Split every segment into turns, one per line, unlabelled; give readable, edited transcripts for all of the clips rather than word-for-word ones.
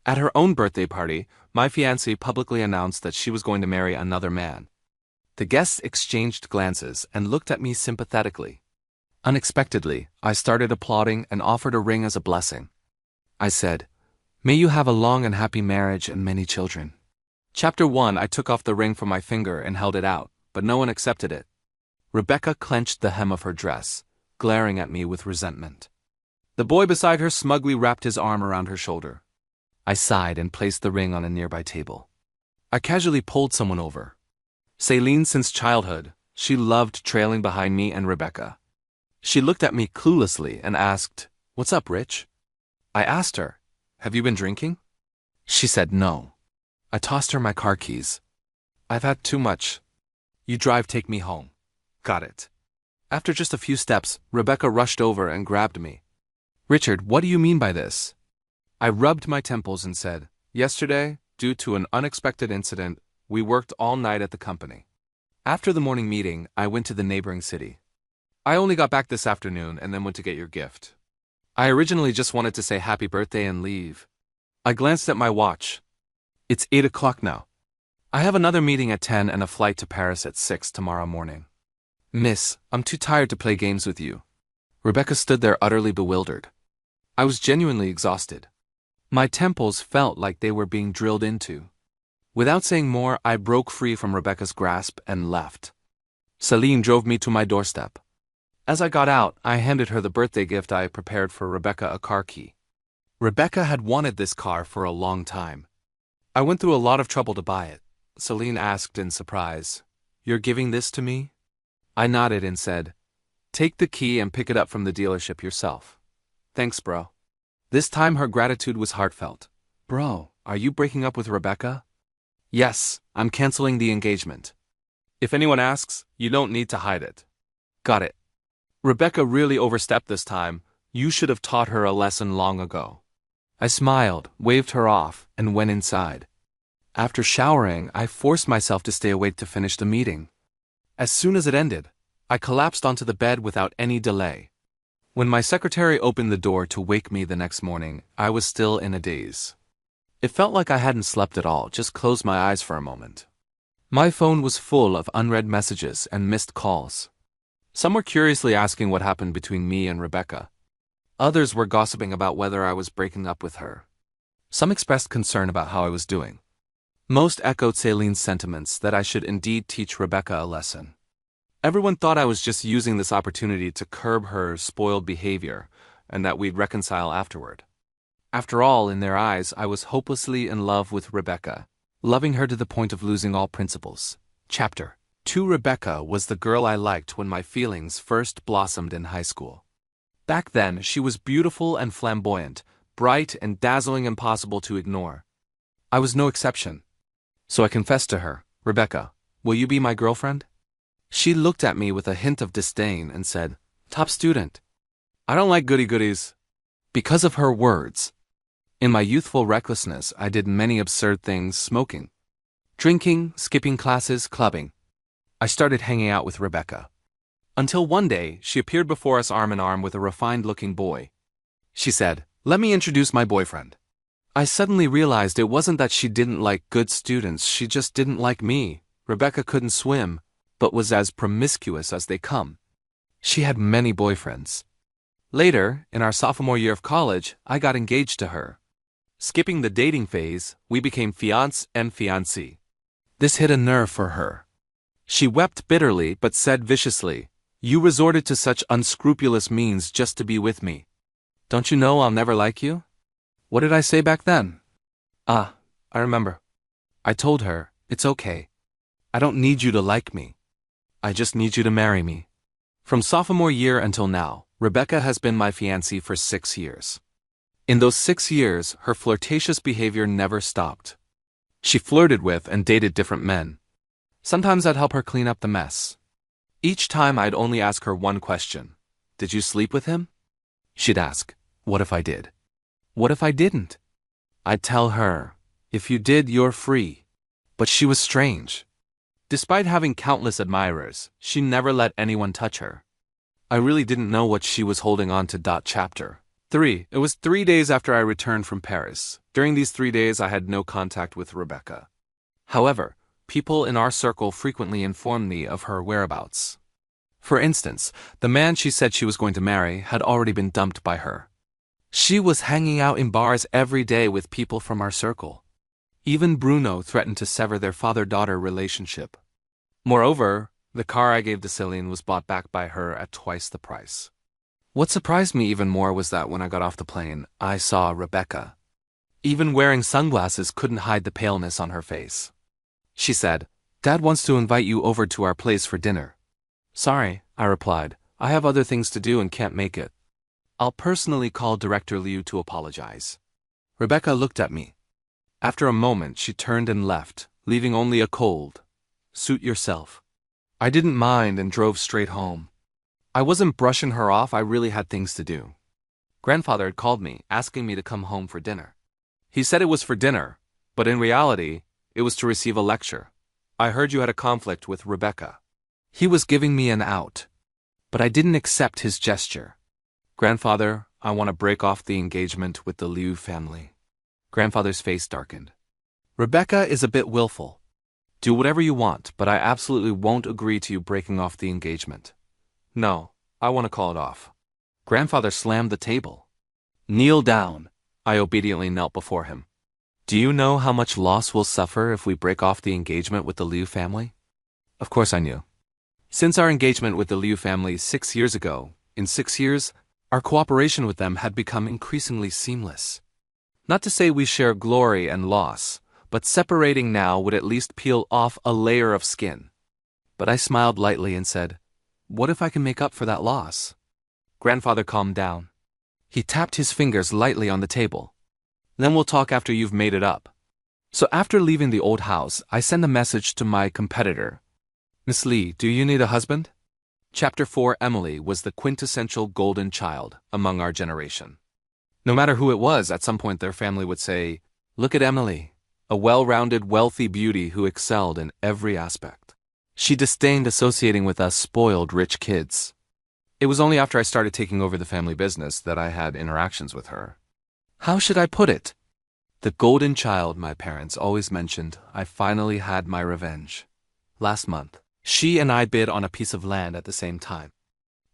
At her own birthday party, my fiancée publicly announced that she was going to marry another man. The guests exchanged glances and looked at me sympathetically. Unexpectedly, I started applauding and offered a ring as a blessing. I said, "May you have a long and happy marriage and many children." Chapter 1. I took off the ring from my finger and held it out, but no one accepted it. Rebecca clenched the hem of her dress, glaring at me with resentment. The boy beside her smugly wrapped his arm around her shoulder. I sighed and placed the ring on a nearby table. I casually pulled someone over. Celine, since childhood, she loved trailing behind me and Rebecca. She looked at me cluelessly and asked, "What's up, Rich?" I asked her, "Have you been drinking?" She said no. I tossed her my car keys. "I've had too much. You drive, take me home." Got it. After just a few steps, Rebecca rushed over and grabbed me. "Richard, what do you mean by this?" I rubbed my temples and said, "Yesterday, due to an unexpected incident, we worked all night at the company. After the morning meeting, I went to the neighboring city. I only got back this afternoon and then went to get your gift. I originally just wanted to say happy birthday and leave." I glanced at my watch. "It's 8 o'clock now. I have another meeting at 10 and a flight to Paris at 6 tomorrow morning. Miss, I'm too tired to play games with you." Rebecca stood there utterly bewildered. I was genuinely exhausted. My temples felt like they were being drilled into. Without saying more, I broke free from Rebecca's grasp and left. Celine drove me to my doorstep. As I got out, I handed her the birthday gift I had prepared for Rebecca, a car key. Rebecca had wanted this car for a long time. "I went through a lot of trouble to buy it," Celine asked in surprise. "You're giving this to me?" I nodded and said, "Take the key and pick it up from the dealership yourself." "Thanks, bro." This time her gratitude was heartfelt. "Bro, are you breaking up with Rebecca?" "Yes, I'm canceling the engagement. If anyone asks, you don't need to hide it." "Got it. Rebecca really overstepped this time. You should have taught her a lesson long ago." I smiled, waved her off, and went inside. After showering, I forced myself to stay awake to finish the meeting. As soon as it ended, I collapsed onto the bed without any delay. When my secretary opened the door to wake me the next morning, I was still in a daze. It felt like I hadn't slept at all, just closed my eyes for a moment. My phone was full of unread messages and missed calls. Some were curiously asking what happened between me and Rebecca. Others were gossiping about whether I was breaking up with her. Some expressed concern about how I was doing. Most echoed Celine's sentiments that I should indeed teach Rebecca a lesson. Everyone thought I was just using this opportunity to curb her spoiled behavior, and that we'd reconcile afterward. After all, in their eyes, I was hopelessly in love with Rebecca, loving her to the point of losing all principles. Chapter 2. Rebecca was the girl I liked when my feelings first blossomed in high school. Back then, she was beautiful and flamboyant, bright and dazzling, impossible to ignore. I was no exception. So I confessed to her, "Rebecca, will you be my girlfriend?" She looked at me with a hint of disdain and said, "Top student. I don't like goody-goodies." Because of her words. In my youthful recklessness, I did many absurd things: smoking, drinking, skipping classes, clubbing. I started hanging out with Rebecca. Until one day, she appeared before us arm in arm with a refined-looking boy. She said, "Let me introduce my boyfriend." I suddenly realized it wasn't that she didn't like good students, she just didn't like me. Rebecca couldn't swim, but was as promiscuous as they come. She had many boyfriends. Later, in our sophomore year of college, I got engaged to her. Skipping the dating phase, we became fiancé and fiancée. This hit a nerve for her. She wept bitterly but said viciously, "You resorted to such unscrupulous means just to be with me. Don't you know I'll never like you?" What did I say back then? I remember. I told her, "It's okay. I don't need you to like me. I just need you to marry me." From sophomore year until now, Rebecca has been my fiancée for 6 years. In those 6 years, her flirtatious behavior never stopped. She flirted with and dated different men. Sometimes I'd help her clean up the mess. Each time I'd only ask her one question. "Did you sleep with him?" She'd ask, "What if I did?" "What if I didn't?" I'd tell her, "If you did, you're free." But she was strange. Despite having countless admirers, she never let anyone touch her. I really didn't know what she was holding on to. Chapter 3. It was 3 days after I returned from Paris. During these 3 days, I had no contact with Rebecca. However, people in our circle frequently informed me of her whereabouts. For instance, the man she said she was going to marry had already been dumped by her. She was hanging out in bars every day with people from our circle. Even Bruno threatened to sever their father-daughter relationship. Moreover, the car I gave to Celine was bought back by her at twice the price. What surprised me even more was that when I got off the plane, I saw Rebecca. Even wearing sunglasses couldn't hide the paleness on her face. She said, "Dad wants to invite you over to our place for dinner." "Sorry," I replied. "I have other things to do and can't make it. I'll personally call Director Liu to apologize." Rebecca looked at me. After a moment, she turned and left, leaving only a cold, "Suit yourself." I didn't mind and drove straight home. I wasn't brushing her off, I really had things to do. Grandfather had called me, asking me to come home for dinner. He said it was for dinner, but in reality, it was to receive a lecture. "I heard you had a conflict with Rebecca." He was giving me an out, but I didn't accept his gesture. "Grandfather, I want to break off the engagement with the Liu family." Grandfather's face darkened. "Rebecca is a bit willful. Do whatever you want, but I absolutely won't agree to you breaking off the engagement." "No, I want to call it off." Grandfather slammed the table. "Kneel down." I obediently knelt before him. "Do you know how much loss we'll suffer if we break off the engagement with the Liu family?" Of course I knew. Since our engagement with the Liu family 6 years ago, in 6 years, our cooperation with them had become increasingly seamless. Not to say we share glory and loss, but separating now would at least peel off a layer of skin. But I smiled lightly and said, "What if I can make up for that loss?" Grandfather calmed down. He tapped his fingers lightly on the table. "Then we'll talk after you've made it up." So after leaving the old house, I sent a message to my competitor. "Miss Lee, do you need a husband?" Chapter 4 Emily was the quintessential golden child among our generation. No matter who it was, at some point their family would say, "Look at Emily, a well-rounded, wealthy beauty who excelled in every aspect." She disdained associating with us spoiled rich kids. It was only after I started taking over the family business that I had interactions with her. How should I put it? The golden child my parents always mentioned. I finally had my revenge. Last month, she and I bid on a piece of land at the same time.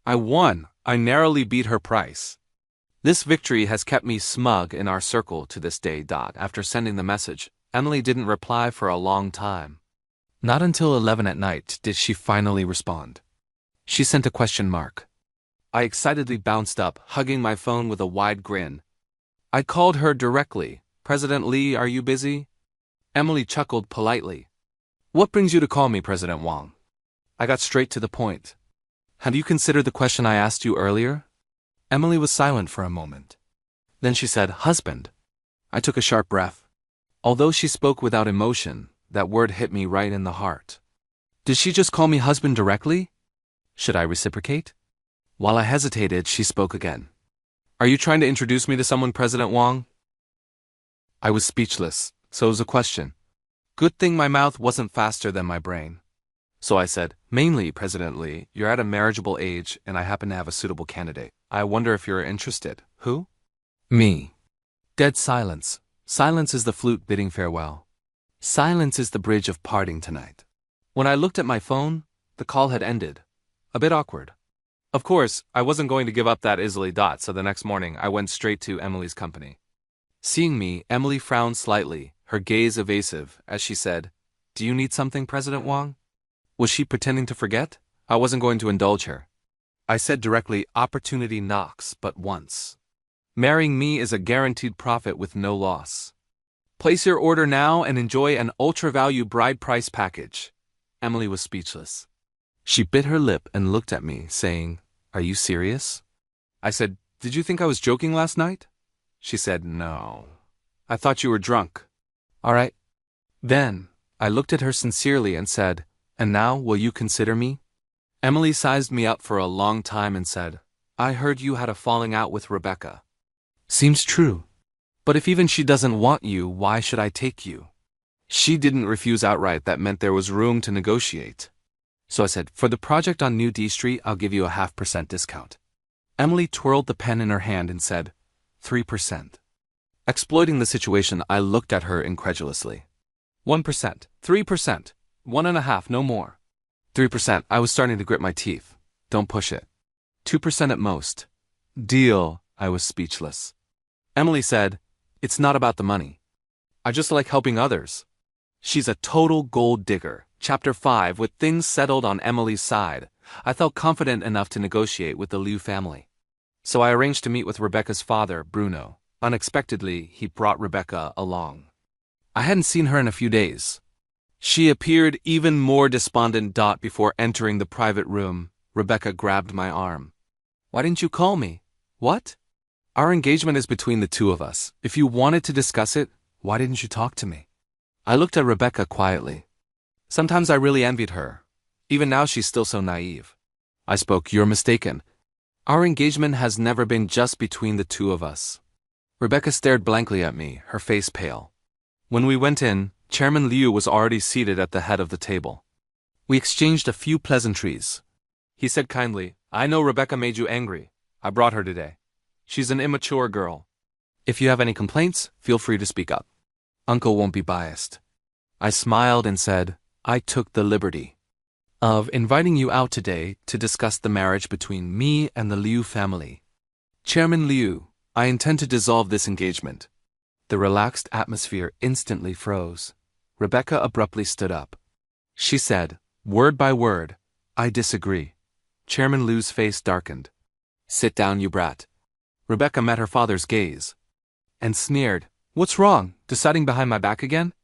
I won. I narrowly beat her price. This victory has kept me smug in our circle to this day. After sending the message, Emily didn't reply for a long time. Not until 11 at night did she finally respond. She sent a question mark. I excitedly bounced up, hugging my phone with a wide grin. I called her directly. "President Lee, are you busy?" Emily chuckled politely. "What brings you to call me, President Wang?" I got straight to the point. "Have you considered the question I asked you earlier?" Emily was silent for a moment. Then she said, "Husband." I took a sharp breath. Although she spoke without emotion, that word hit me right in the heart. Did she just call me husband directly? Should I reciprocate? While I hesitated, she spoke again. "Are you trying to introduce me to someone, President Wang?" I was speechless, so it was a question. Good thing my mouth wasn't faster than my brain. So I said, "Mainly, President Lee, you're at a marriageable age and I happen to have a suitable candidate. I wonder if you're interested." "Who?" "Me." Dead silence. Silence is the flute bidding farewell. Silence is the bridge of parting tonight. When I looked at my phone, the call had ended. A bit awkward. Of course, I wasn't going to give up that easily. So the next morning, I went straight to Emily's company. Seeing me, Emily frowned slightly, her gaze evasive, as she said, "Do you need something, President Wang?" Was she pretending to forget? I wasn't going to indulge her. I said directly, "Opportunity knocks but once. Marrying me is a guaranteed profit with no loss. Place your order now and enjoy an ultra-value bride price package." Emily was speechless. She bit her lip and looked at me, saying, "Are you serious?" I said, "Did you think I was joking last night?" She said, "No. I thought you were drunk." "All right." Then, I looked at her sincerely and said, "And now, will you consider me?" Emily sized me up for a long time and said, "I heard you had a falling out with Rebecca." "Seems true. But if even she doesn't want you, why should I take you?" She didn't refuse outright. That meant there was room to negotiate. So I said, "For the project on New D Street, I'll give you a 0.5% discount." Emily twirled the pen in her hand and said, 3%. Exploiting the situation, I looked at her incredulously. 1%, 3%, 1.5%, no more. 3%, I was starting to grit my teeth. Don't push it. 2% at most. Deal, I was speechless. Emily said, "It's not about the money. I just like helping others." She's a total gold digger. Chapter 5. With things settled on Emily's side, I felt confident enough to negotiate with the Liu family. So I arranged to meet with Rebecca's father, Bruno. Unexpectedly, he brought Rebecca along. I hadn't seen her in a few days. She appeared even more despondent. Before entering the private room, Rebecca grabbed my arm. "Why didn't you call me?" "What?" "Our engagement is between the two of us. If you wanted to discuss it, why didn't you talk to me?" I looked at Rebecca quietly. Sometimes I really envied her. Even now she's still so naive. I spoke. "You're mistaken. Our engagement has never been just between the two of us." Rebecca stared blankly at me, her face pale. When we went in, Chairman Liu was already seated at the head of the table. We exchanged a few pleasantries. He said kindly, "I know Rebecca made you angry. I brought her today. She's an immature girl. If you have any complaints, feel free to speak up. Uncle won't be biased." I smiled and said, "I took the liberty of inviting you out today to discuss the marriage between me and the Liu family. Chairman Liu, I intend to dissolve this engagement." The relaxed atmosphere instantly froze. Rebecca abruptly stood up. She said, word by word, "I disagree." Chairman Liu's face darkened. "Sit down, you brat." Rebecca met her father's gaze and sneered, "What's wrong? Deciding behind my back again?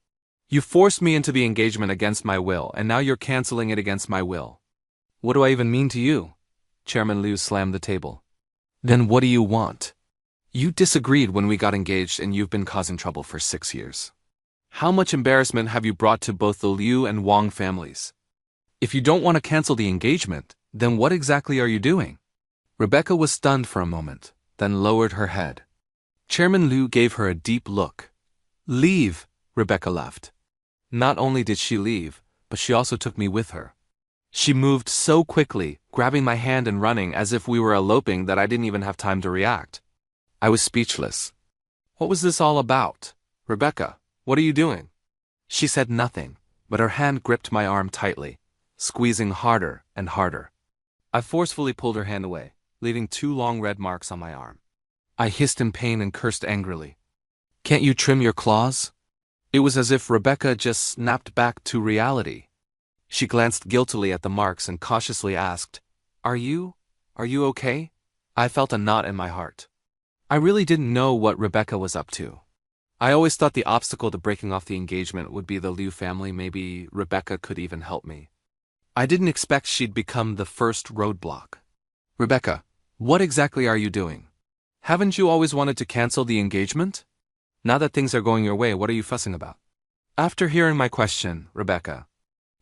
You forced me into the engagement against my will, and now you're canceling it against my will. What do I even mean to you?" Chairman Liu slammed the table. "Then what do you want? You disagreed when we got engaged, and you've been causing trouble for 6 years. How much embarrassment have you brought to both the Liu and Wang families? If you don't want to cancel the engagement, then what exactly are you doing?" Rebecca was stunned for a moment, then lowered her head. Chairman Liu gave her a deep look. "Leave," Rebecca left. Not only did she leave, but she also took me with her. She moved so quickly, grabbing my hand and running as if we were eloping, that I didn't even have time to react. I was speechless. What was this all about? "Rebecca, what are you doing?" She said nothing, but her hand gripped my arm tightly, squeezing harder and harder. I forcefully pulled her hand away, leaving 2 long red marks on my arm. I hissed in pain and cursed angrily. "Can't you trim your claws?" It was as if Rebecca just snapped back to reality. She glanced guiltily at the marks and cautiously asked, Are you okay?" I felt a knot in my heart. I really didn't know what Rebecca was up to. I always thought the obstacle to breaking off the engagement would be the Liu family. Maybe Rebecca could even help me. I didn't expect she'd become the first roadblock. "Rebecca, what exactly are you doing? Haven't you always wanted to cancel the engagement? Now that things are going your way, what are you fussing about?" After hearing my question, Rebecca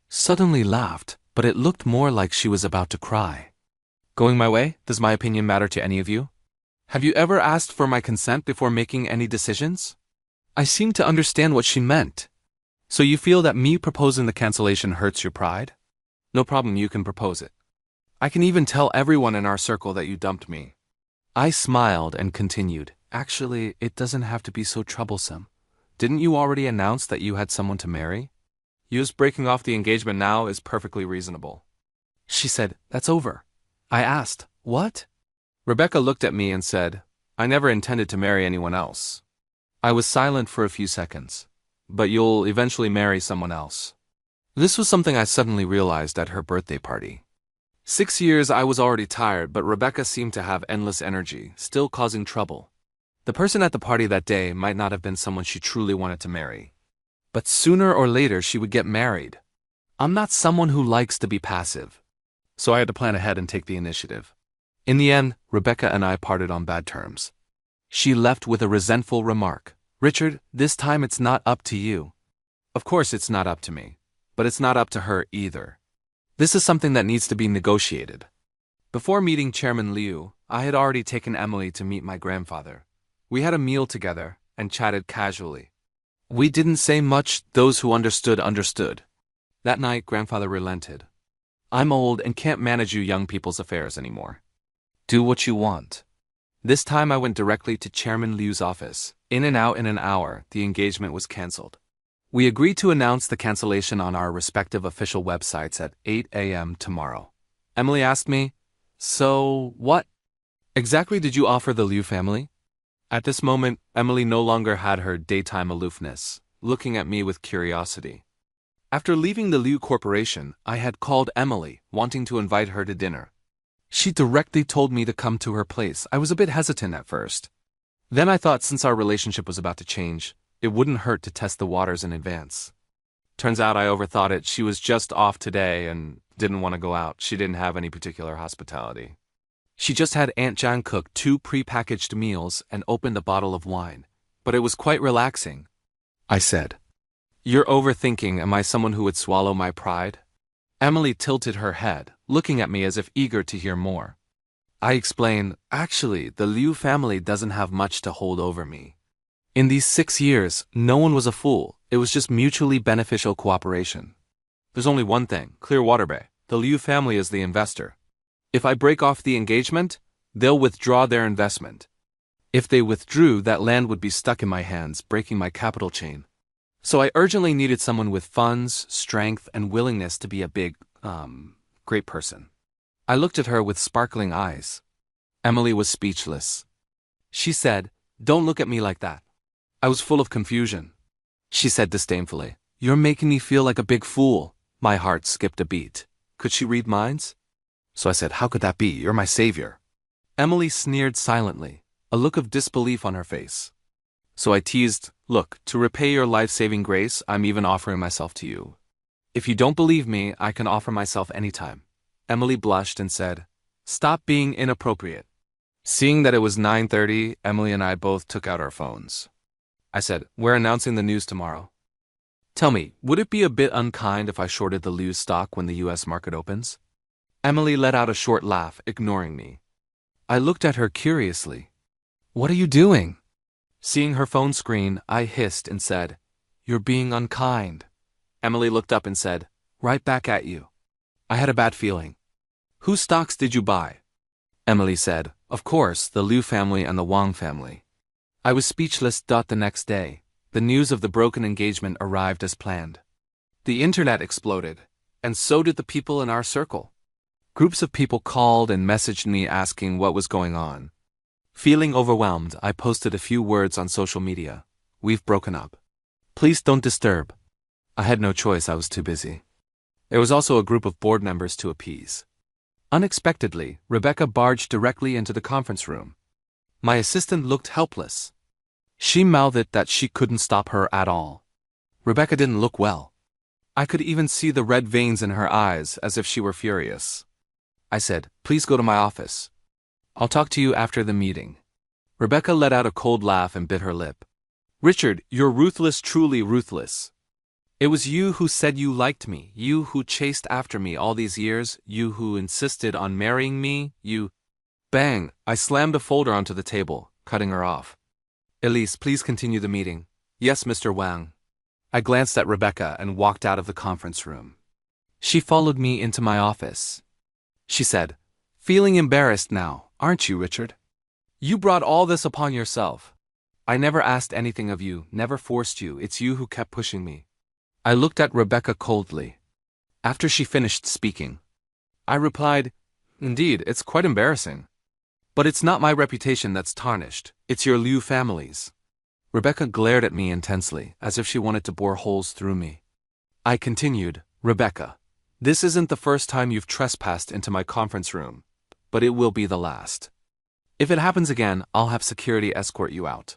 suddenly laughed, but it looked more like she was about to cry. "Going my way? Does my opinion matter to any of you? Have you ever asked for my consent before making any decisions?" I seemed to understand what she meant. "So you feel that me proposing the cancellation hurts your pride? No problem, you can propose it. I can even tell everyone in our circle that you dumped me." I smiled and continued, "Actually, it doesn't have to be so troublesome. Didn't you already announce that you had someone to marry? Just breaking off the engagement now is perfectly reasonable." She said, "That's over." I asked, "What?" Rebecca looked at me and said, "I never intended to marry anyone else." I was silent for a few seconds. "But you'll eventually marry someone else." This was something I suddenly realized at her birthday party. 6 years I was already tired, but Rebecca seemed to have endless energy, still causing trouble. The person at the party that day might not have been someone she truly wanted to marry. But sooner or later she would get married. I'm not someone who likes to be passive. So I had to plan ahead and take the initiative. In the end, Rebecca and I parted on bad terms. She left with a resentful remark. "Richard, this time it's not up to you." Of course it's not up to me, but it's not up to her either. This is something that needs to be negotiated. Before meeting Chairman Liu, I had already taken Emily to meet my grandfather. We had a meal together and chatted casually. We didn't say much. Those who understood understood. That night, grandfather relented. "I'm old and can't manage you young people's affairs anymore. Do what you want." This time I went directly to Chairman Liu's office. In and out in an hour, the engagement was cancelled. We agreed to announce the cancellation on our respective official websites at 8 a.m. tomorrow. Emily asked me, "So, what exactly did you offer the Liu family?" At this moment, Emily no longer had her daytime aloofness, looking at me with curiosity. After leaving the Liu Corporation, I had called Emily, wanting to invite her to dinner. She directly told me to come to her place. I was a bit hesitant at first. Then I thought since our relationship was about to change, it wouldn't hurt to test the waters in advance. Turns out I overthought it. She was just off today and didn't want to go out. She didn't have any particular hospitality. She just had Aunt Jan cook 2 pre-packaged meals and opened a bottle of wine. But it was quite relaxing. I said, "You're overthinking. Am I someone who would swallow my pride?" Emily tilted her head, looking at me as if eager to hear more. I explained, "Actually, the Liu family doesn't have much to hold over me. In these 6 years, no one was a fool. It was just mutually beneficial cooperation. There's only one thing, Clearwater Bay. The Liu family is the investor. If I break off the engagement, they'll withdraw their investment. If they withdrew, that land would be stuck in my hands, breaking my capital chain. So I urgently needed someone with funds, strength, and willingness to be a big, great person." I looked at her with sparkling eyes. Emily was speechless. She said, "Don't look at me like that." I was full of confusion. She said disdainfully, "You're making me feel like a big fool." My heart skipped a beat. Could she read minds? So I said, "How could that be? You're my savior." Emily sneered silently, a look of disbelief on her face. So I teased, "Look, to repay your life-saving grace, I'm even offering myself to you. If you don't believe me, I can offer myself anytime." Emily blushed and said, "Stop being inappropriate." Seeing that it was 9:30, Emily and I both took out our phones. I said, "We're announcing the news tomorrow. Tell me, would it be a bit unkind if I shorted the Liu stock when the US market opens?" Emily let out a short laugh, ignoring me. I looked at her curiously. "What are you doing?" Seeing her phone screen, I hissed and said, "You're being unkind." Emily looked up and said, "Right back at you." I had a bad feeling. "Whose stocks did you buy?" Emily said, "Of course, the Liu family and the Wang family." I was speechless. The next day, the news of the broken engagement arrived as planned. The internet exploded, and so did the people in our circle. Groups of people called and messaged me asking what was going on. Feeling overwhelmed, I posted a few words on social media. "We've broken up. Please don't disturb." I had no choice, I was too busy. There was also a group of board members to appease. Unexpectedly, Rebecca barged directly into the conference room. My assistant looked helpless. She mouthed that she couldn't stop her at all. Rebecca didn't look well. I could even see the red veins in her eyes, as if she were furious. I said, "Please go to my office. I'll talk to you after the meeting." Rebecca let out a cold laugh and bit her lip. "Richard, you're ruthless, truly ruthless. It was you who said you liked me, you who chased after me all these years, you who insisted on marrying me, you—" Bang! I slammed a folder onto the table, cutting her off. "Elise, please continue the meeting." "Yes, Mr. Wang." I glanced at Rebecca and walked out of the conference room. She followed me into my office. She said, "Feeling embarrassed now, aren't you, Richard? You brought all this upon yourself. I never asked anything of you, never forced you, it's you who kept pushing me." I looked at Rebecca coldly. After she finished speaking, I replied, "Indeed, it's quite embarrassing. But it's not my reputation that's tarnished, it's your Liu family's." Rebecca glared at me intensely, as if she wanted to bore holes through me. I continued, "Rebecca, this isn't the first time you've trespassed into my conference room, but it will be the last. If it happens again, I'll have security escort you out.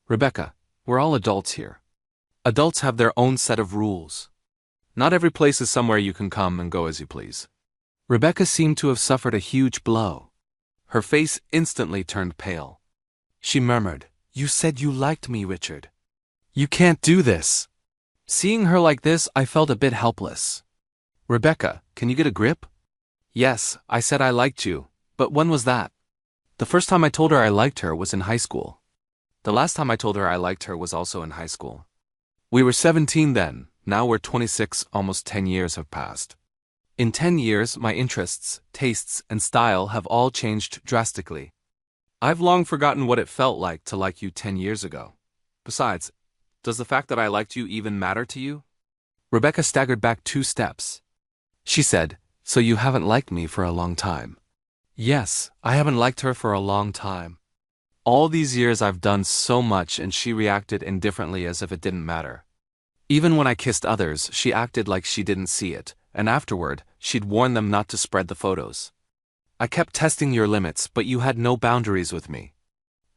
Rebecca, we're all adults here. Adults have their own set of rules. Not every place is somewhere you can come and go as you please." Rebecca seemed to have suffered a huge blow. Her face instantly turned pale. She murmured, "You said you liked me, Richard. You can't do this." Seeing her like this, I felt a bit helpless. "Rebecca, can you get a grip?" "Yes, I said I liked you, but when was that?" "The first time I told her I liked her was in high school. The last time I told her I liked her was also in high school. We were 17 then, now we're 26, almost 10 years have passed. In 10 years, my interests, tastes, and style have all changed drastically. I've long forgotten what it felt like to like you 10 years ago. Besides, does the fact that I liked you even matter to you? Rebecca staggered back 2 steps. She said, "So you haven't liked me for a long time." Yes, I haven't liked her for a long time. All these years I've done so much and she reacted indifferently as if it didn't matter. Even when I kissed others, she acted like she didn't see it, and afterward, she'd warn them not to spread the photos. I kept testing your limits, but you had no boundaries with me.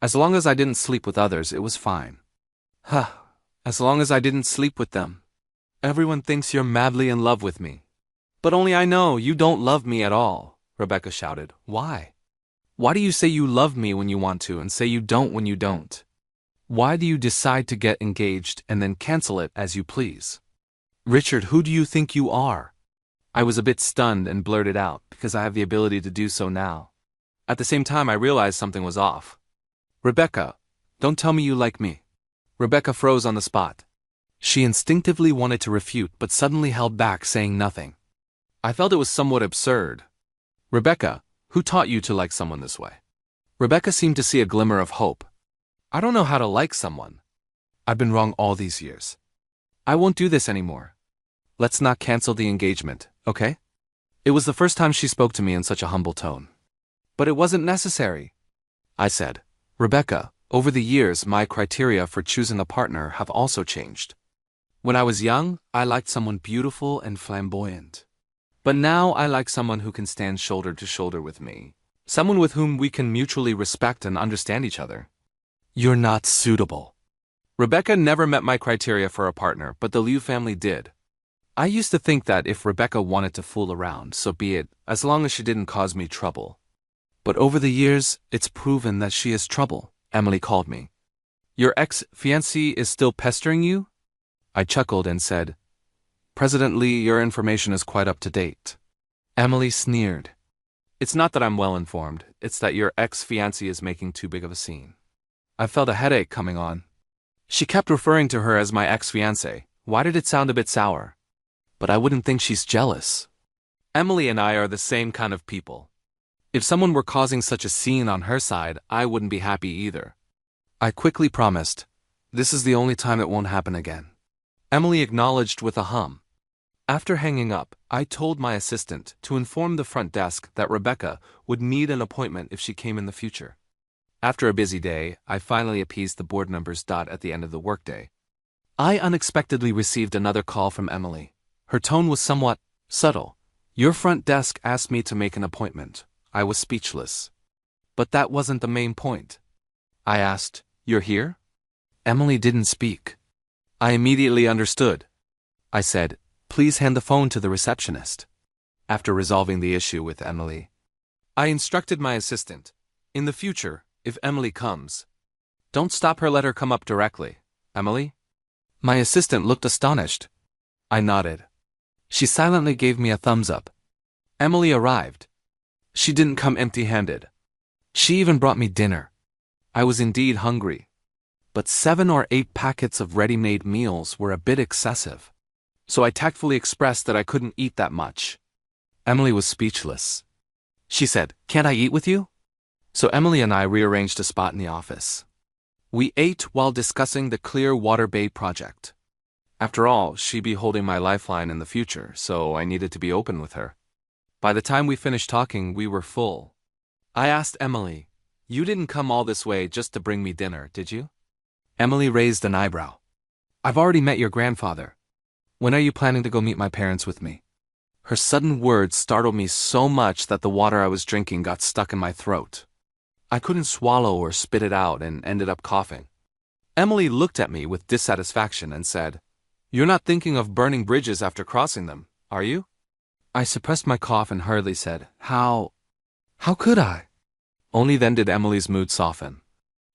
As long as I didn't sleep with others, it was fine. Huh, as long as I didn't sleep with them. Everyone thinks you're madly in love with me. But only I know you don't love me at all, Rebecca shouted. Why? Why do you say you love me when you want to and say you don't when you don't? Why do you decide to get engaged and then cancel it as you please? Richard, who do you think you are? I was a bit stunned and blurted out because I have the ability to do so now. At the same time, I realized something was off. Rebecca, don't tell me you like me. Rebecca froze on the spot. She instinctively wanted to refute but suddenly held back, saying nothing. I felt it was somewhat absurd. Rebecca, who taught you to like someone this way? Rebecca seemed to see a glimmer of hope. I don't know how to like someone. I've been wrong all these years. I won't do this anymore. Let's not cancel the engagement, okay? It was the first time she spoke to me in such a humble tone. But it wasn't necessary, I said. Rebecca, over the years my criteria for choosing a partner have also changed. When I was young, I liked someone beautiful and flamboyant. But now I like someone who can stand shoulder to shoulder with me. Someone with whom we can mutually respect and understand each other. You're not suitable. Rebecca never met my criteria for a partner, but the Liu family did. I used to think that if Rebecca wanted to fool around, so be it, as long as she didn't cause me trouble. But over the years, it's proven that she is trouble, Emily called me. Your ex-fiancée is still pestering you? I chuckled and said, President Lee, your information is quite up to date. Emily sneered. It's not that I'm well informed, it's that your ex-fiancée is making too big of a scene. I felt a headache coming on. She kept referring to her as my ex-fiancée. Why did it sound a bit sour? But I wouldn't think she's jealous. Emily and I are the same kind of people. If someone were causing such a scene on her side, I wouldn't be happy either. I quickly promised, this is the only time it won't happen again. Emily acknowledged with a hum. After hanging up, I told my assistant to inform the front desk that Rebecca would need an appointment if she came in the future. After a busy day, I finally appeased the board members. At the end of the workday, I unexpectedly received another call from Emily. Her tone was somewhat subtle. Your front desk asked me to make an appointment. I was speechless. But that wasn't the main point. I asked, You're here? Emily didn't speak. I immediately understood. I said, Please hand the phone to the receptionist. After resolving the issue with Emily, I instructed my assistant, in the future, if Emily comes, don't stop her, let her come up directly. Emily? My assistant looked astonished. I nodded. She silently gave me a thumbs up. Emily arrived. She didn't come empty-handed. She even brought me dinner. I was indeed hungry. But 7 or 8 packets of ready-made meals were a bit excessive. So I tactfully expressed that I couldn't eat that much. Emily was speechless. She said, Can't I eat with you? So Emily and I rearranged a spot in the office. We ate while discussing the Clear Water Bay project. After all, she'd be holding my lifeline in the future, so I needed to be open with her. By the time we finished talking, we were full. I asked Emily, You didn't come all this way just to bring me dinner, did you? Emily raised an eyebrow. I've already met your grandfather. When are you planning to go meet my parents with me? Her sudden words startled me so much that the water I was drinking got stuck in my throat. I couldn't swallow or spit it out and ended up coughing. Emily looked at me with dissatisfaction and said, You're not thinking of burning bridges after crossing them, are you? I suppressed my cough and hurriedly said, How could I? Only then did Emily's mood soften.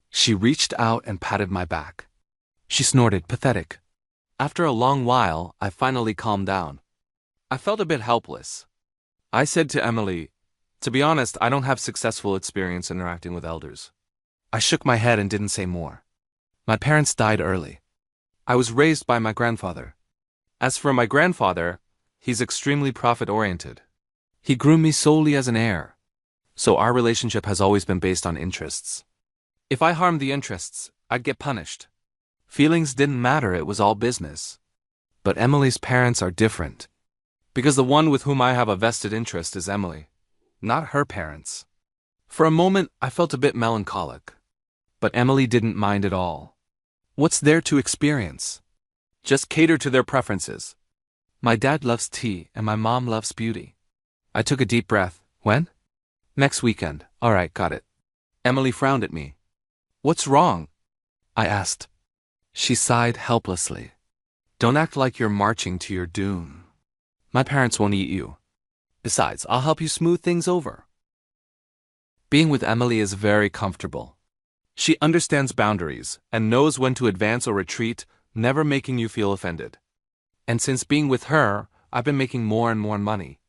She reached out and patted my back. She snorted, pathetic. After a long while, I finally calmed down. I felt a bit helpless. I said to Emily, To be honest, I don't have successful experience interacting with elders. I shook my head and didn't say more. My parents died early. I was raised by my grandfather. As for my grandfather, he's extremely profit-oriented. He grew me solely as an heir. So our relationship has always been based on interests. If I harmed the interests, I'd get punished. Feelings didn't matter, it was all business. But Emily's parents are different. Because the one with whom I have a vested interest is Emily, not her parents. For a moment, I felt a bit melancholic. But Emily didn't mind at all. What's there to experience? Just cater to their preferences. My dad loves tea and my mom loves beauty. I took a deep breath. When? Next weekend. All right, got it. Emily frowned at me. What's wrong? I asked. She sighed helplessly. Don't act like you're marching to your doom. My parents won't eat you. Besides, I'll help you smooth things over. Being with Emily is very comfortable. She understands boundaries and knows when to advance or retreat, never making you feel offended. And since being with her, I've been making more and more money.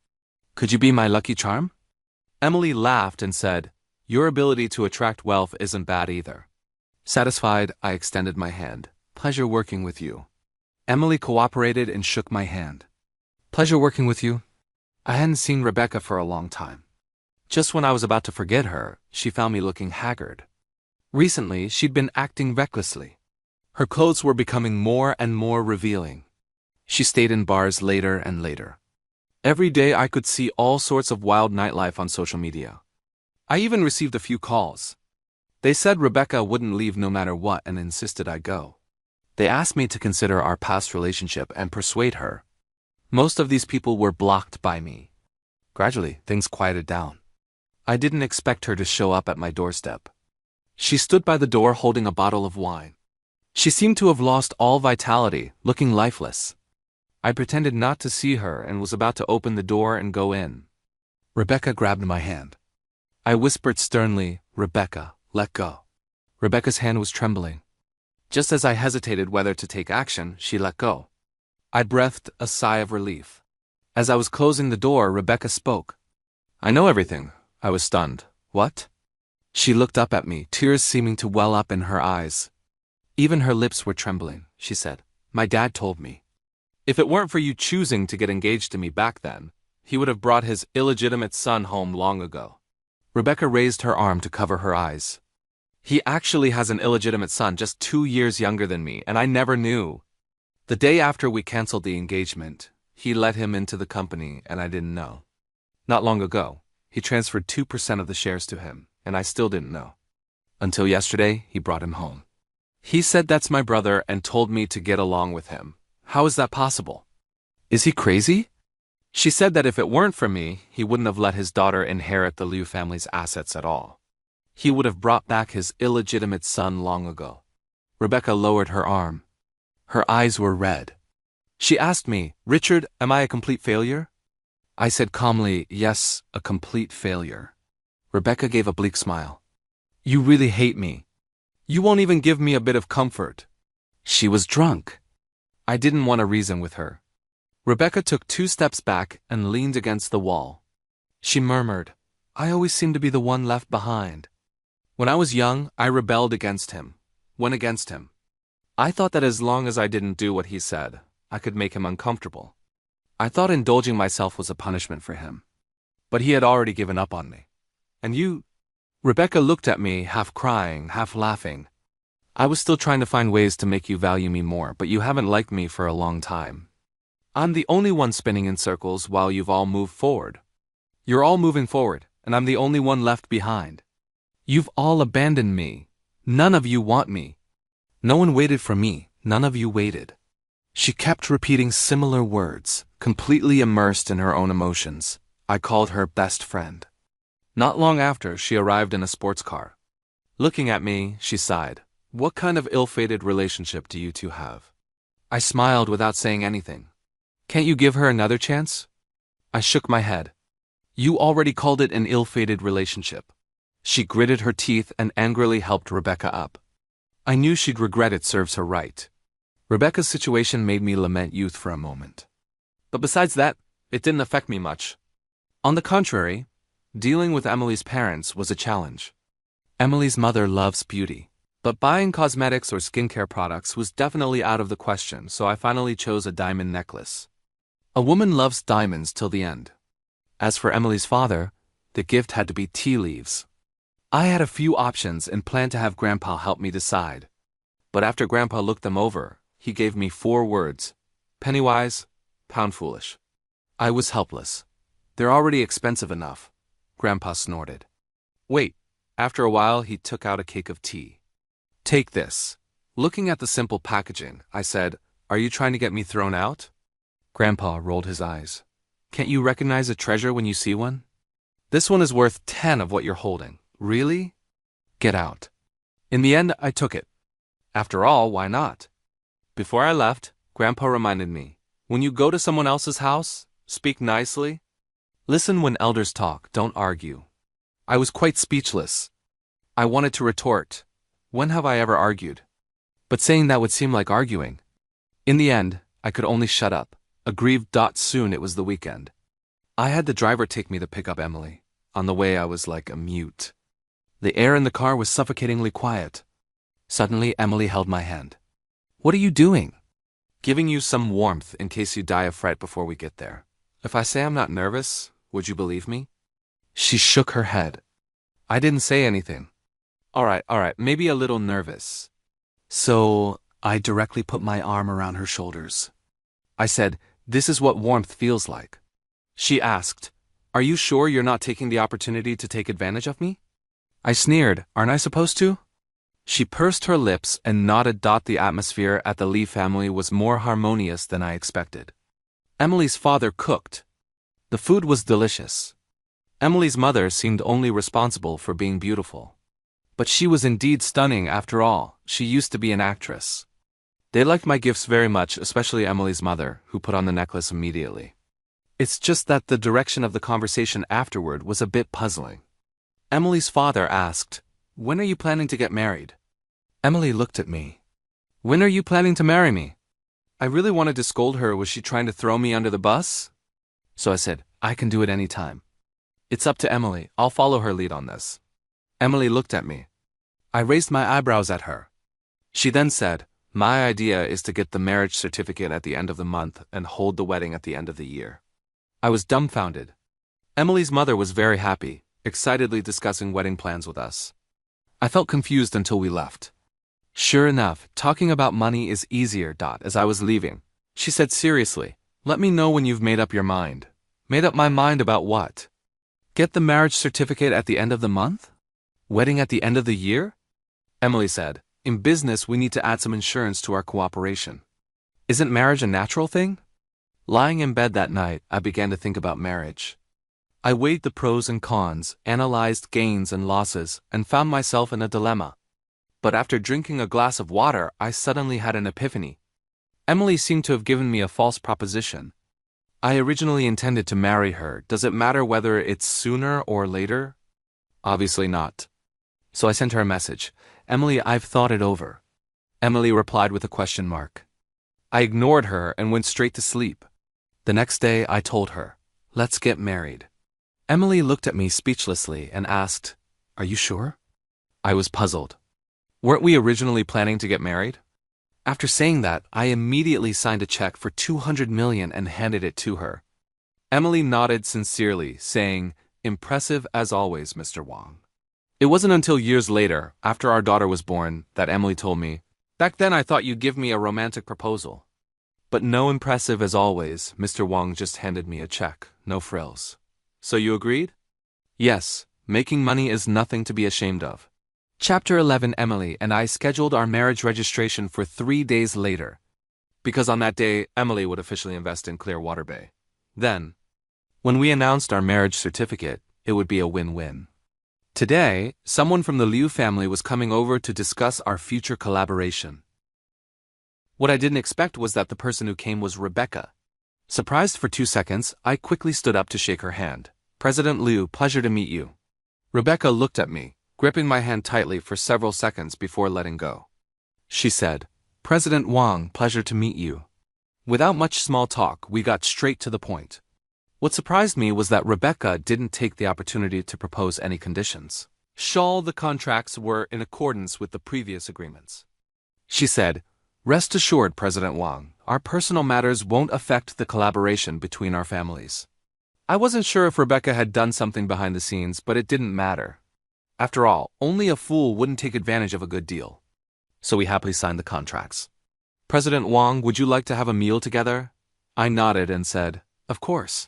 Could you be my lucky charm? Emily laughed and said, Your ability to attract wealth isn't bad either. Satisfied, I extended my hand. Pleasure working with you. Emily cooperated and shook my hand. Pleasure working with you. I hadn't seen Rebecca for a long time. Just when I was about to forget her, she found me looking haggard. Recently, she'd been acting recklessly. Her clothes were becoming more and more revealing. She stayed in bars later and later. Every day I could see all sorts of wild nightlife on social media. I even received a few calls. They said Rebecca wouldn't leave no matter what and insisted I go. They asked me to consider our past relationship and persuade her. Most of these people were blocked by me. Gradually, things quieted down. I didn't expect her to show up at my doorstep. She stood by the door holding a bottle of wine. She seemed to have lost all vitality, looking lifeless. I pretended not to see her and was about to open the door and go in. Rebecca grabbed my hand. I whispered sternly, Rebecca, let go. Rebecca's hand was trembling. Just as I hesitated whether to take action, she let go. I breathed a sigh of relief. As I was closing the door, Rebecca spoke. I know everything. I was stunned. What? She looked up at me, tears seeming to well up in her eyes. Even her lips were trembling, she said. My dad told me. If it weren't for you choosing to get engaged to me back then, he would have brought his illegitimate son home long ago. Rebecca raised her arm to cover her eyes. He actually has an illegitimate son just 2 years younger than me, and I never knew. The day after we canceled the engagement, he let him into the company and I didn't know. Not long ago, he transferred 2% of the shares to him, and I still didn't know. Until yesterday, he brought him home. He said that's my brother and told me to get along with him. How is that possible? Is he crazy? She said that if it weren't for me, he wouldn't have let his daughter inherit the Liu family's assets at all. He would have brought back his illegitimate son long ago. Rebecca lowered her arm. Her eyes were red. She asked me, Richard, am I a complete failure? I said calmly, yes, a complete failure. Rebecca gave a bleak smile. You really hate me. You won't even give me a bit of comfort. She was drunk. I didn't want to reason with her. Rebecca took 2 steps back and leaned against the wall. She murmured, I always seem to be the one left behind. When I was young, I rebelled against him, went against him. I thought that as long as I didn't do what he said, I could make him uncomfortable. I thought indulging myself was a punishment for him. But he had already given up on me. And you? Rebecca looked at me, half crying, half laughing. I was still trying to find ways to make you value me more, but you haven't liked me for a long time. I'm the only one spinning in circles while you've all moved forward. You're all moving forward, and I'm the only one left behind. You've all abandoned me. None of you want me. No one waited for me. None of you waited. She kept repeating similar words, completely immersed in her own emotions. I called her best friend. Not long after, she arrived in a sports car. Looking at me, she sighed. What kind of ill-fated relationship do you two have? I smiled without saying anything. Can't you give her another chance? I shook my head. You already called it an ill-fated relationship. She gritted her teeth and angrily helped Rebecca up. I knew she'd regret it serves her right. Rebecca's situation made me lament youth for a moment. But besides that, it didn't affect me much. On the contrary, dealing with Emily's parents was a challenge. Emily's mother loves beauty, but buying cosmetics or skincare products was definitely out of the question, so I finally chose a diamond necklace. A woman loves diamonds till the end. As for Emily's father, The gift had to be tea leaves. I had a few options and planned to have Grandpa help me decide. But after Grandpa looked them over, he gave me 4 words: penny-wise, pound-foolish. I was helpless. They're already expensive enough. Grandpa snorted. Wait. After a while, he took out a cake of tea. Take this. Looking at the simple packaging, I said, Are you trying to get me thrown out? Grandpa rolled his eyes. Can't you recognize a treasure when you see one? This one is worth 10 of what you're holding. Really? Get out. In the end, I took it. After all, why not? Before I left, Grandpa reminded me, when you go to someone else's house, speak nicely. Listen when elders talk, don't argue. I was quite speechless. I wanted to retort, when have I ever argued? But saying that would seem like arguing. In the end, I could only shut up, aggrieved. Soon it was the weekend. I had the driver take me to pick up Emily. On the way, I was like a mute. The air in the car was suffocatingly quiet. Suddenly, Emily held my hand. What are you doing? Giving you some warmth in case you die of fright before we get there. If I say I'm not nervous, would you believe me? She shook her head. I didn't say anything. All right, maybe a little nervous. So, I directly put my arm around her shoulders. I said, This is what warmth feels like. She asked, Are you sure you're not taking the opportunity to take advantage of me? I sneered, Aren't I supposed to? She pursed her lips and nodded. The atmosphere at the Lee family was more harmonious than I expected. Emily's father cooked. The food was delicious. Emily's mother seemed only responsible for being beautiful. But she was indeed stunning after all. She used to be an actress. They liked my gifts very much, especially Emily's mother, who put on the necklace immediately. It's just that the direction of the conversation afterward was a bit puzzling. Emily's father asked, When are you planning to get married? Emily looked at me. When are you planning to marry me? I really wanted to scold her. Was she trying to throw me under the bus? So I said, I can do it any time. It's up to Emily. I'll follow her lead on this. Emily looked at me. I raised my eyebrows at her. She then said, My idea is to get the marriage certificate at the end of the month and hold the wedding at the end of the year. I was dumbfounded. Emily's mother was very happy, excitedly discussing wedding plans with us. I felt confused until we left. Sure enough, talking about money is easier. As I was leaving, she said seriously, Let me know when you've made up your mind. Made up my mind about what? Get the marriage certificate at the end of the month? Wedding at the end of the year? Emily said, In business we need to add some insurance to our cooperation. Isn't marriage a natural thing? Lying in bed that night, I began to think about marriage. I weighed the pros and cons, analyzed gains and losses, and found myself in a dilemma. But after drinking a glass of water, I suddenly had an epiphany. Emily seemed to have given me a false proposition. I originally intended to marry her. Does it matter whether it's sooner or later? Obviously not. So I sent her a message. Emily, I've thought it over. Emily replied with a question mark. I ignored her and went straight to sleep. The next day, I told her, Let's get married. Emily looked at me speechlessly and asked, Are you sure? I was puzzled. Weren't we originally planning to get married? After saying that, I immediately signed a check for $200 million and handed it to her. Emily nodded sincerely, saying, Impressive as always, Mr. Wong. It wasn't until years later, after our daughter was born, that Emily told me, Back then I thought you'd give me a romantic proposal. But no impressive as always, Mr. Wong just handed me a check, no frills. So you agreed? Yes, making money is nothing to be ashamed of. Chapter 11. Emily and I scheduled our marriage registration for 3 days later, because on that day, Emily would officially invest in Clearwater Bay. Then, when we announced our marriage certificate, it would be a win-win. Today, someone from the Liu family was coming over to discuss our future collaboration. What I didn't expect was that the person who came was Rebecca. Surprised for 2 seconds, I quickly stood up to shake her hand. President Liu, pleasure to meet you. Rebecca looked at me, gripping my hand tightly for several seconds before letting go. She said, President Wang, pleasure to meet you. Without much small talk, we got straight to the point. What surprised me was that Rebecca didn't take the opportunity to propose any conditions. All the contracts were in accordance with the previous agreements. She said, Rest assured, President Wang, our personal matters won't affect the collaboration between our families. I wasn't sure if Rebecca had done something behind the scenes, but it didn't matter. After all, only a fool wouldn't take advantage of a good deal. So we happily signed the contracts. President Wang, would you like to have a meal together? I nodded and said, of course.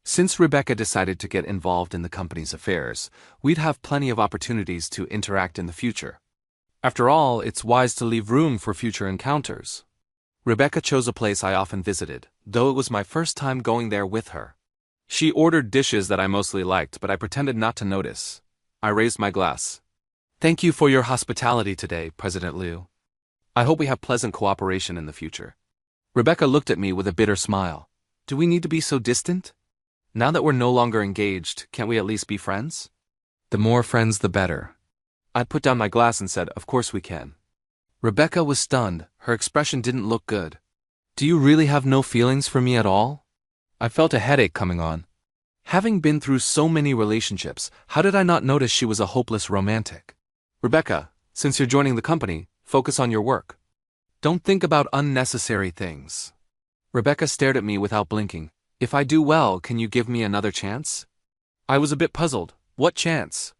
Since Rebecca decided to get involved in the company's affairs, we'd have plenty of opportunities to interact in the future. After all, it's wise to leave room for future encounters. Rebecca chose a place I often visited, though it was my first time going there with her. She ordered dishes that I mostly liked, but I pretended not to notice. I raised my glass. Thank you for your hospitality today, President Liu. I hope we have pleasant cooperation in the future. Rebecca looked at me with a bitter smile. Do we need to be so distant? Now that we're no longer engaged, can't we at least be friends? The more friends, the better. I put down my glass and said, of course we can. Rebecca was stunned. Her expression didn't look good. Do you really have no feelings for me at all? I felt a headache coming on. Having been through so many relationships, how did I not notice she was a hopeless romantic? Rebecca, since you're joining the company, focus on your work. Don't think about unnecessary things. Rebecca stared at me without blinking. If I do well, can you give me another chance? I was a bit puzzled. What chance?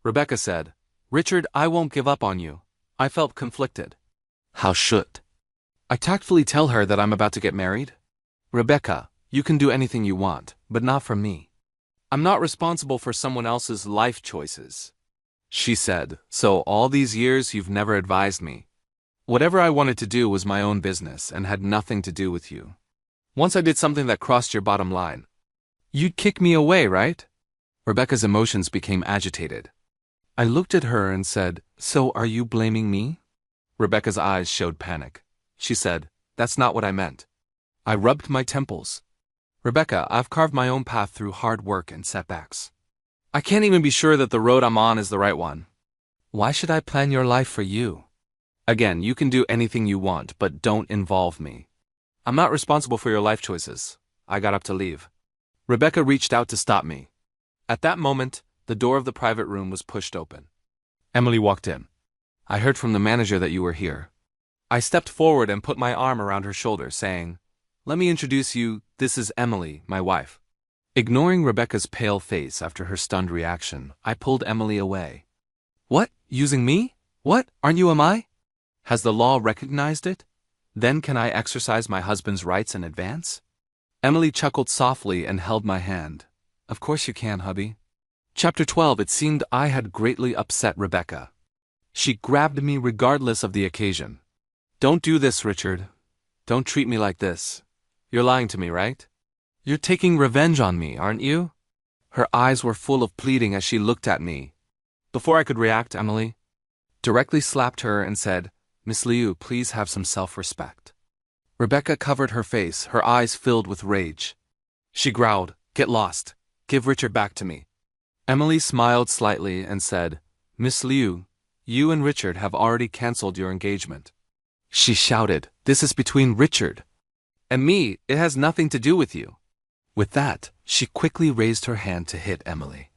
Rebecca said, Richard, I won't give up on you. I felt conflicted. How should I tactfully tell her that I'm about to get married? Rebecca, you can do anything you want, but not for me. I'm not responsible for someone else's life choices. She said, so all these years you've never advised me. Whatever I wanted to do was my own business and had nothing to do with you. Once I did something that crossed your bottom line. You'd kick me away, right? Rebecca's emotions became agitated. I looked at her and said, so are you blaming me? Rebecca's eyes showed panic. She said, that's not what I meant. I rubbed my temples. Rebecca, I've carved my own path through hard work and setbacks. I can't even be sure that the road I'm on is the right one. Why should I plan your life for you? Again, you can do anything you want, but don't involve me. I'm not responsible for your life choices. I got up to leave. Rebecca reached out to stop me. At that moment, the door of the private room was pushed open. Emily walked in. I heard from the manager that you were here. I stepped forward and put my arm around her shoulder, saying, let me introduce you, this is Emily, my wife. Ignoring Rebecca's pale face after her stunned reaction, I pulled Emily away. What? Using me? What? Aren't you MI? Has the law recognized it? Then can I exercise my husband's rights in advance? Emily chuckled softly and held my hand. Of course you can, hubby. Chapter 12. It seemed I had greatly upset Rebecca. She grabbed me regardless of the occasion. Don't do this, Richard. Don't treat me like this. You're lying to me, right? You're taking revenge on me, aren't you? Her eyes were full of pleading as she looked at me. Before I could react, Emily directly slapped her and said, Miss Liu, please have some self-respect. Rebecca covered her face, her eyes filled with rage. She growled, get lost. Give Richard back to me. Emily smiled slightly and said, Miss Liu, you and Richard have already cancelled your engagement. She shouted, this is between Richard and me. It has nothing to do with you. With that, she quickly raised her hand to hit Emily.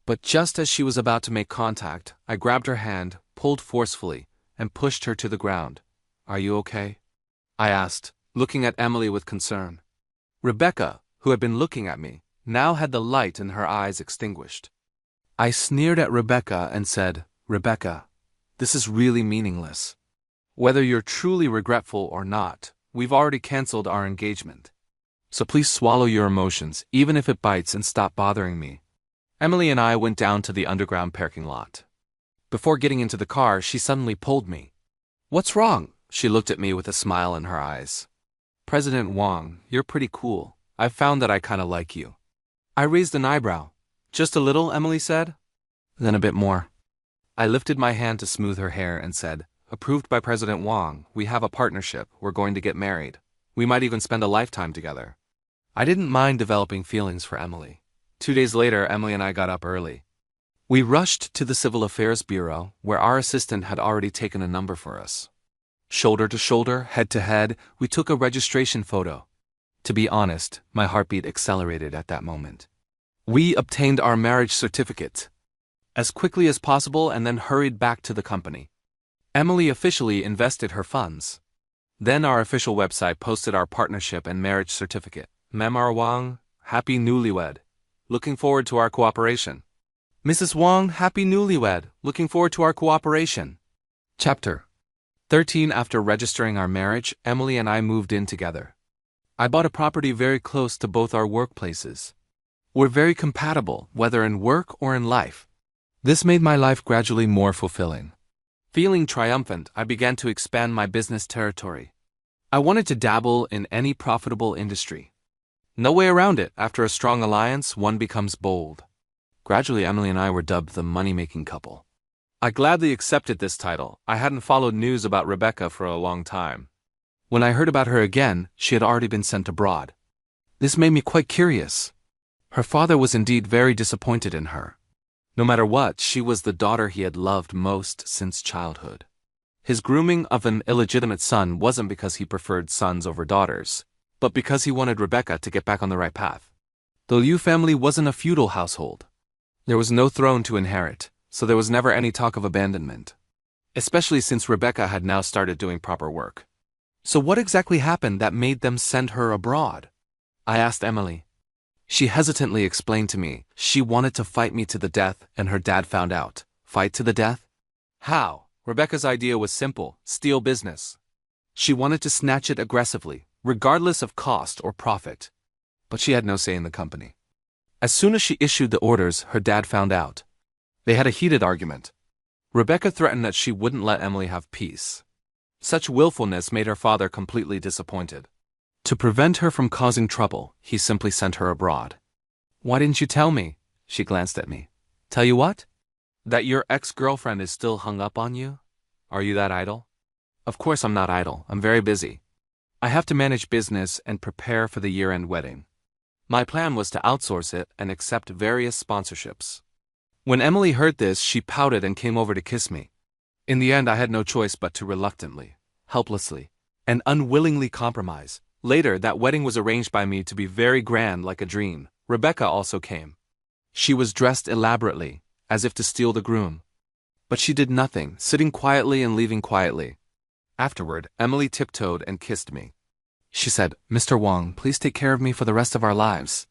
But just as she was about to make contact, I grabbed her hand, pulled forcefully, and pushed her to the ground. Are you okay? I asked, looking at Emily with concern. Rebecca, who had been looking at me, now had the light in her eyes extinguished. I sneered at Rebecca and said, Rebecca, this is really meaningless. Whether you're truly regretful or not, we've already cancelled our engagement. So please swallow your emotions, even if it bites, and stop bothering me. Emily and I went down to the underground parking lot. Before getting into the car, she suddenly pulled me. What's wrong? She looked at me with a smile in her eyes. President Wang, you're pretty cool. I've found that I kinda like you. I raised an eyebrow. Just a little, Emily said. Then a bit more. I lifted my hand to smooth her hair and said, approved by President Wang, we have a partnership. We're going to get married. We might even spend a lifetime together. I didn't mind developing feelings for Emily. 2 days later, Emily and I got up early. We rushed to the Civil Affairs Bureau, where our assistant had already taken a number for us. Shoulder to shoulder, head to head, we took a registration photo. To be honest, my heartbeat accelerated at that moment. We obtained our marriage certificate as quickly as possible and then hurried back to the company. Emily officially invested her funds. Then our official website posted our partnership and marriage certificate. Mem R. Wang, happy newlywed. Looking forward to our cooperation. Mrs. Wang, happy newlywed. Looking forward to our cooperation. Chapter 13. After registering our marriage, Emily and I moved in together. I bought a property very close to both our workplaces. We're very compatible, whether in work or in life. This made my life gradually more fulfilling. Feeling triumphant, I began to expand my business territory. I wanted to dabble in any profitable industry. No way around it. After a strong alliance, one becomes bold. Gradually, Emily and I were dubbed the money-making couple. I gladly accepted this title. I hadn't followed news about Rebecca for a long time. When I heard about her again, she had already been sent abroad. This made me quite curious. Her father was indeed very disappointed in her. No matter what, she was the daughter he had loved most since childhood. His grooming of an illegitimate son wasn't because he preferred sons over daughters, but because he wanted Rebecca to get back on the right path. The Liu family wasn't a feudal household. There was no throne to inherit, so there was never any talk of abandonment. Especially since Rebecca had now started doing proper work. So what exactly happened that made them send her abroad? I asked Emily. She hesitantly explained to me she wanted to fight me to the death and her dad found out. Fight to the death? How? Rebecca's idea was simple, steal business. She wanted to snatch it aggressively, regardless of cost or profit. But she had no say in the company. As soon as she issued the orders, her dad found out. They had a heated argument. Rebecca threatened that she wouldn't let Emily have peace. Such willfulness made her father completely disappointed. To prevent her from causing trouble, he simply sent her abroad. Why didn't you tell me? She glanced at me. Tell you what? That your ex-girlfriend is still hung up on you? Are you that idle? Of course I'm not idle. I'm very busy. I have to manage business and prepare for the year-end wedding. My plan was to outsource it and accept various sponsorships. When Emily heard this, she pouted and came over to kiss me. In the end, I had no choice but to reluctantly, helplessly, and unwillingly compromise. Later, that wedding was arranged by me to be very grand, like a dream. Rebecca also came. She was dressed elaborately, as if to steal the groom. But she did nothing, sitting quietly and leaving quietly. Afterward, Emily tiptoed and kissed me. She said, "Mr. Wang, please take care of me for the rest of our lives."